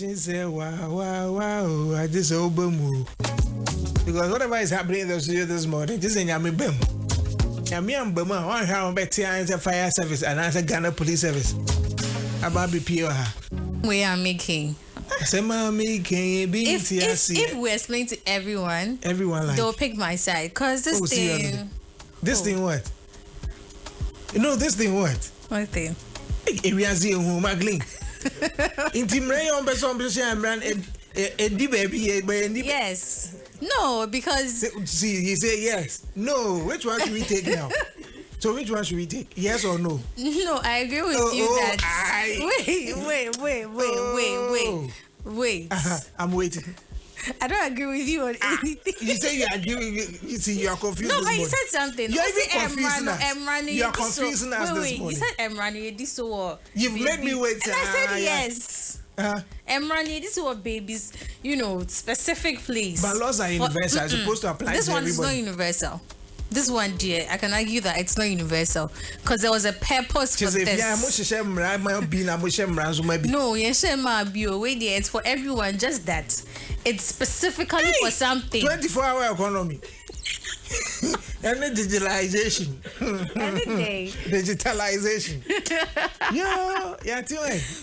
She said, wow, I just open. Because whatever is happening in the studio this morning, just in Yami Bim. Yami and Bama, one how better answer fire service and answer Ghana police service. About BPO. We are making. If we explain to everyone like, they'll pick my side. Because this thing. This thing what? You know this thing what? What thing? Area who magling. Intimray on Besson brand baby. Yes. No, because. See, he said yes. No, which one should we take now? So which one should we take? Yes or no? No, I agree with you that. Wait. I'm waiting. I don't agree with you on anything. You say you agree with me. You see, you are confused. No, but you said something. You're even confusing us. You are confusing us this morning. You said Emrani, this or. You've made me wait. And I said yes. Emrani, this is what babies, specific place. But laws are universal. It's supposed to apply to everybody. This one is not universal. This one, dear, I can argue that it's not universal because there was a purpose for this. No, it's for everyone, just that. It's specifically for something. 24-hour economy. Any digitalization. Any day. Digitalization.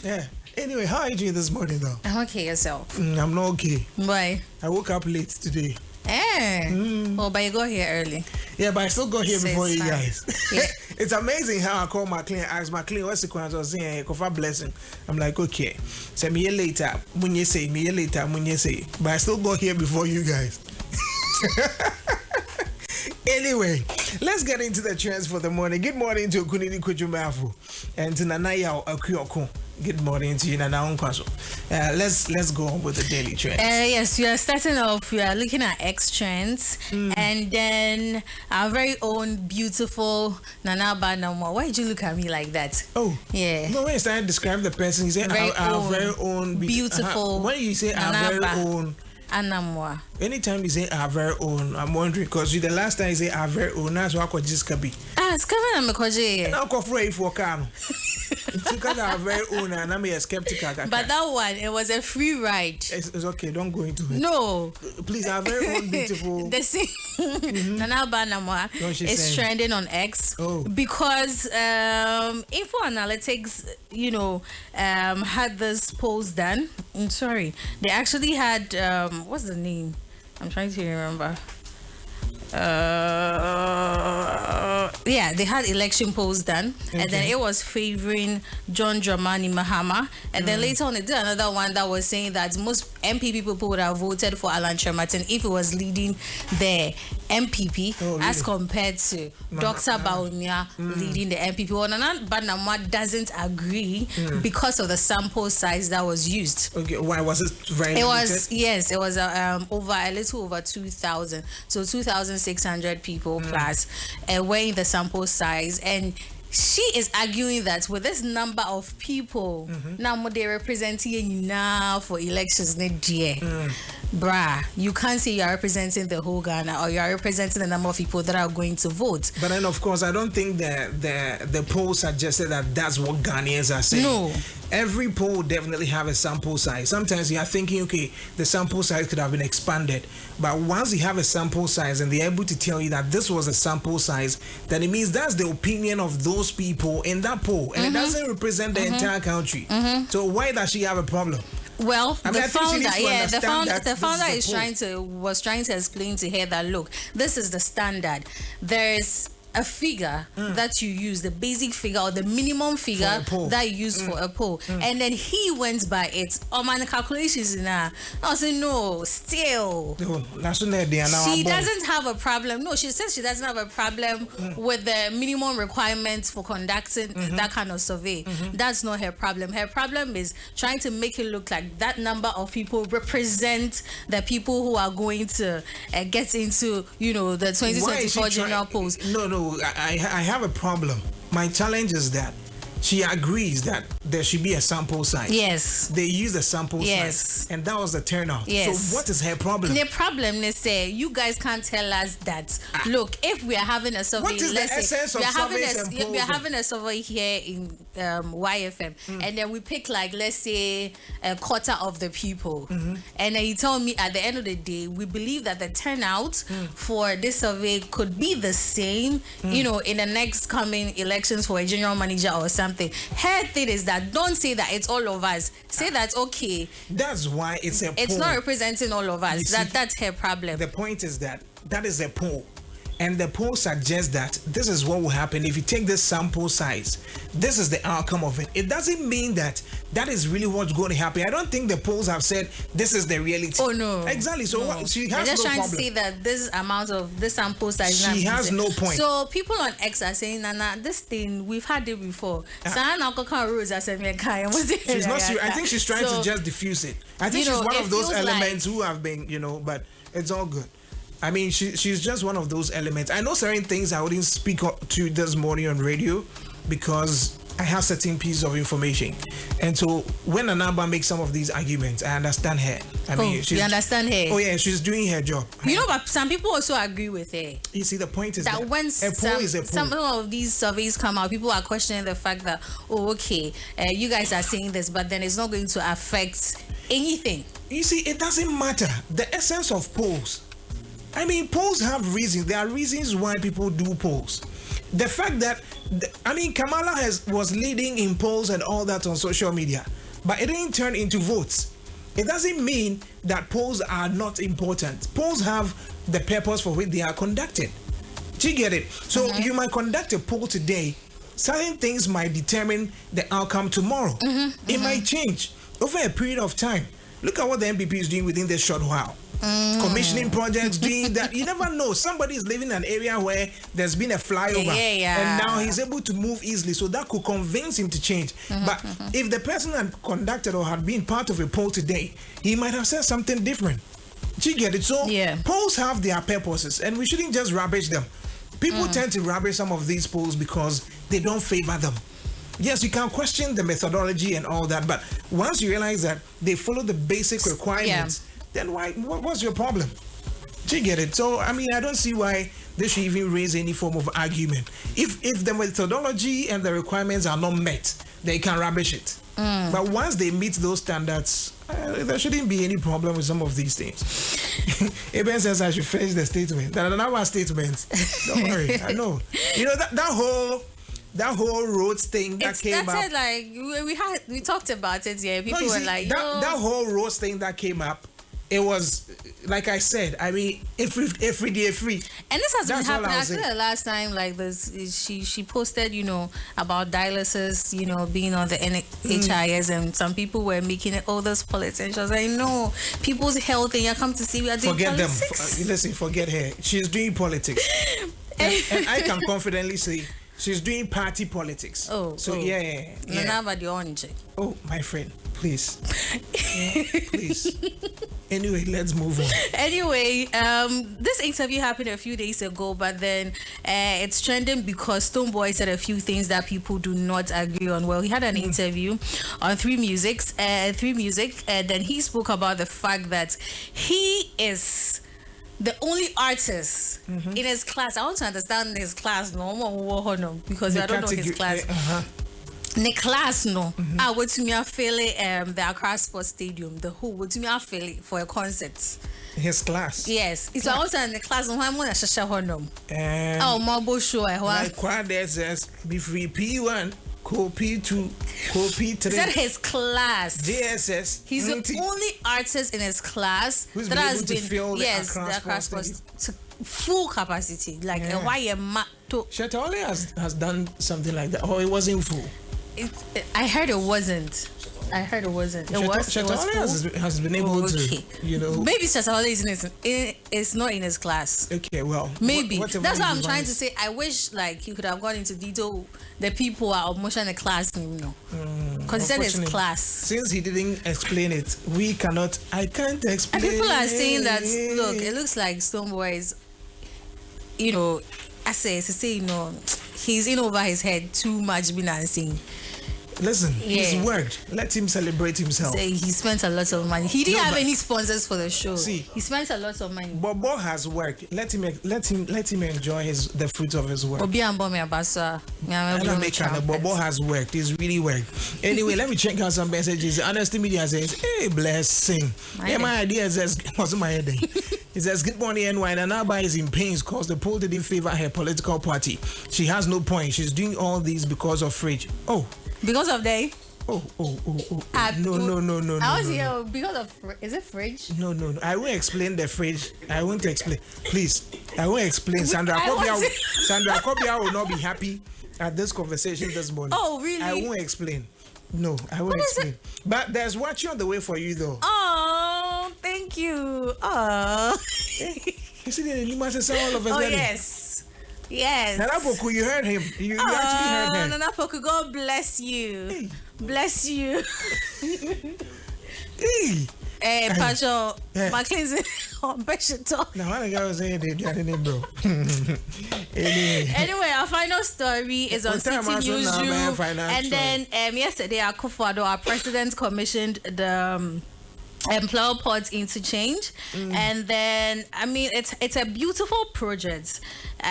Yeah. Anyway, how are you doing this morning, though? I'm okay, yourself. I'm not okay. Why? I woke up late today. Oh, but you got here early. Yeah, but I still got here before you guys. Yeah. It's amazing how I call my client, ask my client what's the question. I was saying, "Kofa blessing." I'm like, okay, send me later. When you say me later, when you say, but I still got here before you guys. Anyway, let's get into the trends for the morning. Good morning to Kunini Kujumafu and to Nanaya Akuoko. Good morning to you, Nana Unkwaso. Let's go on with the daily trends. Yes, we are starting off. We are looking at X trends, and then our very own beautiful Nana Banamo. Why did you look at me like that? Oh, yeah. No, when you start to describe the person, you say our very own beautiful. When you say our very own. Anamwa. Anytime you say our very own, I'm wondering because the last time you say our very own, that's what I just can be. It's coming on my koje. Now go for it for Kano. It's because our very own, and I'm a skeptical. But that one, it was a free ride. It's okay. Don't go into it. No. Please, our very own beautiful. The same. Nana Banamwa is trending on X because Info Analytics, had this post done. I'm sorry. They actually had what's the name? I'm trying to remember. They had election polls done, and then it was favoring John Dramani Mahama, and then later on they did another one that was saying that most MPP people would have voted for Alan Shermartin if he was leading the MPP as compared to Dr. Baumia leading the MPP. Well, Nana Banamwa doesn't agree because of the sample size that was used. Okay, why was it very limited? It was a little over 2,000, so 2,600 people plus were in the sample size, and she is arguing that with this number of people, now they representing now for elections next year. Bruh, you can't say you are representing the whole Ghana or you are representing the number of people that are going to vote. But then, of course, I don't think the poll suggested that that's what Ghanaians are saying. No. Every poll definitely have a sample size. Sometimes you are thinking, okay, the sample size could have been expanded. But once you have a sample size and they're able to tell you that this was a sample size, then it means that's the opinion of those people in that poll. And it doesn't represent the entire country. So why does she have a problem? Well, the founder was trying to explain to her that look, this is the standard. There's a figure that you use, the basic figure or the minimum figure that you use for a poll, and then he went by it. My calculations now. I was saying no, still. She doesn't have a problem. No, she says she doesn't have a problem with the minimum requirements for conducting that kind of survey. That's not her problem. Her problem is trying to make it look like that number of people represent the people who are going to get into, the 2024 general polls. No, I have a problem. My challenge is that she agrees that there should be a sample size. Yes. They used a sample size. And that was the turnout. Yes. So what is her problem? The problem is say you guys can't tell us that. Look, if we are having a survey, what is the essence of surveys and polls? We are having a survey here in YFM, and then we pick like, let's say, a quarter of the people, and then you tell me at the end of the day, we believe that the turnout for this survey could be the same, you know, in the next coming elections for a general manager or something. Her thing is that don't say that it's all of us. Say that okay. That's why it's a poll. It's not representing all of us. That's her problem. The point is that is a poll. And the poll suggests that this is what will happen if you take this sample size. This is the outcome of it. It doesn't mean that is really what's going to happen. I don't think the polls have said this is the reality. Oh no. Exactly. So no. She has just no trying problem. to say that this amount of this sample size. She has no point. So people on X are saying, Nana, this thing we've had it before. She's not serious. I think she's trying to just diffuse it. I think she's one of those elements who have been, but it's all good. I mean, she's just one of those elements. I know certain things I wouldn't speak to this morning on radio because I have certain pieces of information. And so when Anaba makes some of these arguments, I understand her. You understand her? Oh yeah, she's doing her job. You know, but some people also agree with her. You see, the point is that when a poll is a poll. Some of these surveys come out, people are questioning the fact that, you guys are saying this, but then it's not going to affect anything. You see, it doesn't matter. The essence of polls. I mean, polls have reasons. There are reasons why people do polls. The fact that, Kamala was leading in polls and all that on social media, but it didn't turn into votes. It doesn't mean that polls are not important. Polls have the purpose for which they are conducted. Do you get it? So you might conduct a poll today. Certain things might determine the outcome tomorrow. It might change over a period of time. Look at what the MPP is doing within this short while. Commissioning projects, doing that. You never know. Somebody is living in an area where there's been a flyover, and now he's able to move easily. So that could convince him to change. But if the person had conducted or had been part of a poll today, he might have said something different. Do you get it? So polls have their purposes, and we shouldn't just rubbish them. People tend to rubbish some of these polls because they don't favor them. Yes, you can question the methodology and all that, but once you realize that they follow the basic requirements, then what's your problem? Do you get it? So, I don't see why they should even raise any form of argument. If the methodology and the requirements are not met, they can rubbish it. But once they meet those standards, there shouldn't be any problem with some of these things. Eben says I should finish the statement. There are another statements. Don't worry, I know. You know, that whole roads thing that came up. Like we talked about it. Yeah, people were like, that whole roads thing that came up. It was, like I said, every day free. And this has been happening. I think the last time, like this, she posted, about dialysis, being on the NHIS, and some people were making it, those politicians. I know people's health, and you come to see we are doing politics. Listen, forget her. She's doing politics, and I can confidently say she's doing party politics. Yeah. Oh, my friend, please. Please. Anyway, let's move on. Anyway, this interview happened a few days ago, but then it's trending because Stonebwoy said a few things that people do not agree on. Well, he had an interview on 3 Music, and then he spoke about the fact that he is the only artist in his class. I want to understand his class, because I don't know his class. The class, I would to me the Accra Sports Stadium, the whole would to me for a concert. His class. Yes, it's also in the class. I'm going to share honum. Marble show. Like quad says, be free P1. P2, P3. Is that his class? JSS. He's the only artist in his class that has been the Accra Sports to full capacity. Like a Shetole has done something like that. Oh, it wasn't full. I heard it wasn't. Shetole has been able to, Maybe Shetole is not in his class. Okay, well. Maybe. That's what I'm trying to say. I wish, he could have gone into detail. The people are almost in the class, because he said his class. Since he didn't explain it, I can't explain. And people are saying that, look, it looks like Stonebwoy is, he's in over his head too much, being unseen. Listen, he's worked. Let him celebrate himself. So he spent a lot of money. He didn't have any sponsors for the show. See, he spent a lot of money. Bobo has worked. Let him enjoy the fruits of his work. Bobo has worked. He's really worked. Anyway, let me check out some messages. Honesty Media says, "Hey, blessing." Yeah, my idea is what's my head? It says, "Good morning, NY. Nanaba is in pains because the poll didn't favor her political party. She has no point. She's doing all these because of Fridge." Oh. Because of they? No. I was here because of, is it Fridge? No. I won't explain the Fridge. I won't explain. Please. I won't explain. Sandra Kobia will not be happy at this conversation this morning. Oh, really? I won't explain. No, I won't explain. But there's watching on the way for you, though. Oh, thank you. Oh. You see, you must say all of us. Oh, yes. Yes. Nanapoku, you heard him. You actually heard him. Nanapoku, God bless you. Hey. Bless you. Hey. Pastor, McKinsey, on Bishop Talk. Now, what I was saying, they didn't, bro. Anyway, our final story is on City Newsroom. And then yesterday, our president commissioned the employer ports interchange, and then I mean it's a beautiful project.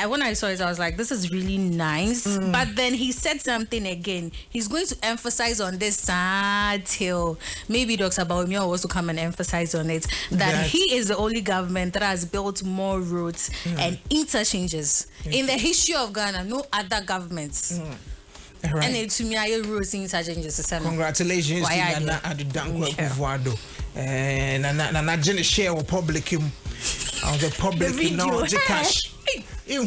When I saw it, I was like, this is really nice. But then he said something again. He's going to emphasize on this till maybe Dr. Bawumia will also come and emphasize on it, that he is the only government that has built more roads and interchanges in the history of Ghana. No other governments. Right. And it to me, I rose interchanges. Congratulations to Nana Adudankwa Kufuado. Nana Jenny share with public on the public now cash. Yeah, I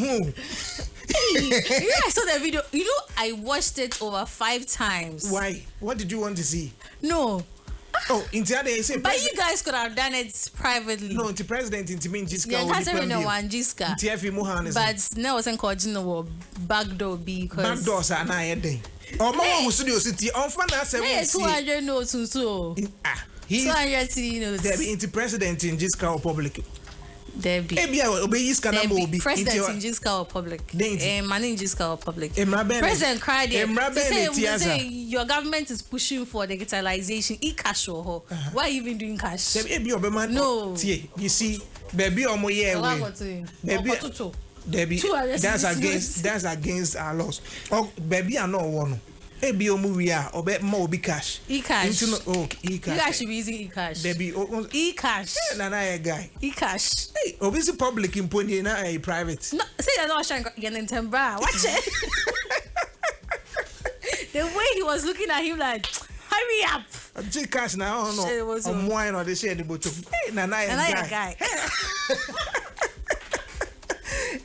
saw the video. You know, I watched it over 5 times. Why? What did you want to see? No. Oh, into they say. But you guys could have done it privately. No, the president into me Jiska. Yeah, that's no one Jiska. But now wasn't called backdoor because backdoors are not day. Oh, mama was studio city on fana 200 notes so. He's 200 notes. There be into president in Jiska public. There be president in Jiska public. Man in Jiska public. President cried say your government is pushing for digitalization. E-cash why are you even doing cash? No. You see, baby baby that's against our laws. Oh, baby are not one. Ebi omuria obe mo obi cash. E-cash. E-cash. You guys should be using e-cash. Baby, e-cash. Nana a guy. E-cash. Hey, obviously public in Pony na a private. No, say you're not trying to get in Tembra. Watch it. The way he was looking at him like, hurry up. Cash now, no. I'm wine or the shade the bottom. Hey, Nana a guy.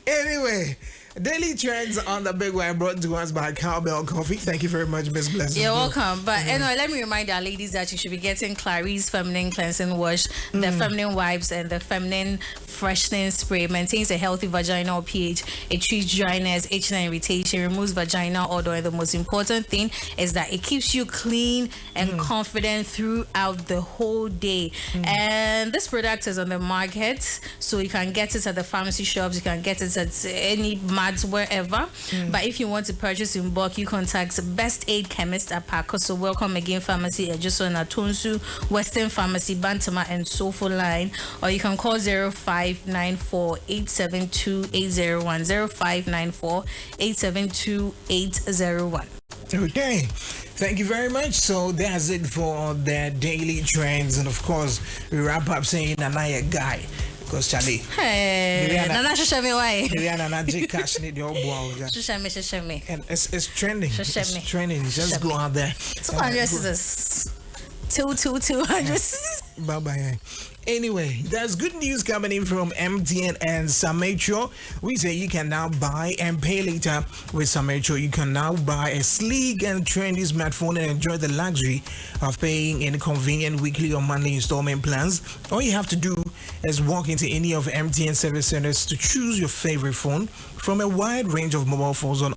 Anyway. Daily trends on the big one brought to us by Cowbell Coffee. Thank you very much, Miss Blessing. You're welcome. But anyway, let me remind our ladies that you should be getting Clarice Feminine Cleansing Wash, the Feminine Wipes, and the Feminine Freshening Spray. Maintains a healthy vaginal pH. It treats dryness, itching, and irritation, removes vaginal odor, and the most important thing is that it keeps you clean and confident throughout the whole day. And this product is on the market, so you can get it at the pharmacy shops, you can get it at any wherever. But if you want to purchase in bulk, you contact Best Aid Chemist at Pakoso, Welcome Again Pharmacy, Ejuso Natonsu, Western Pharmacy, Bantama, and Sofo Line, or you can call 0594-872-801, 0594-872-801. Okay, thank you very much. So that's it for the daily trends, and of course we wrap up saying Anaya guy. Because Charlie, Nana show me why. Cash need your boy. Show me. And it's trending. It's trending. Just go out there. 200 is 200. Bye bye. Anyway, there's good news coming in from MTN and Sametro. We say you can now buy and pay later with Sametro. You can now buy a sleek and trendy smartphone and enjoy the luxury of paying in convenient weekly or monthly installment plans. All you have to do is walk into any of MTN service centers to choose your favorite phone from a wide range of mobile phones on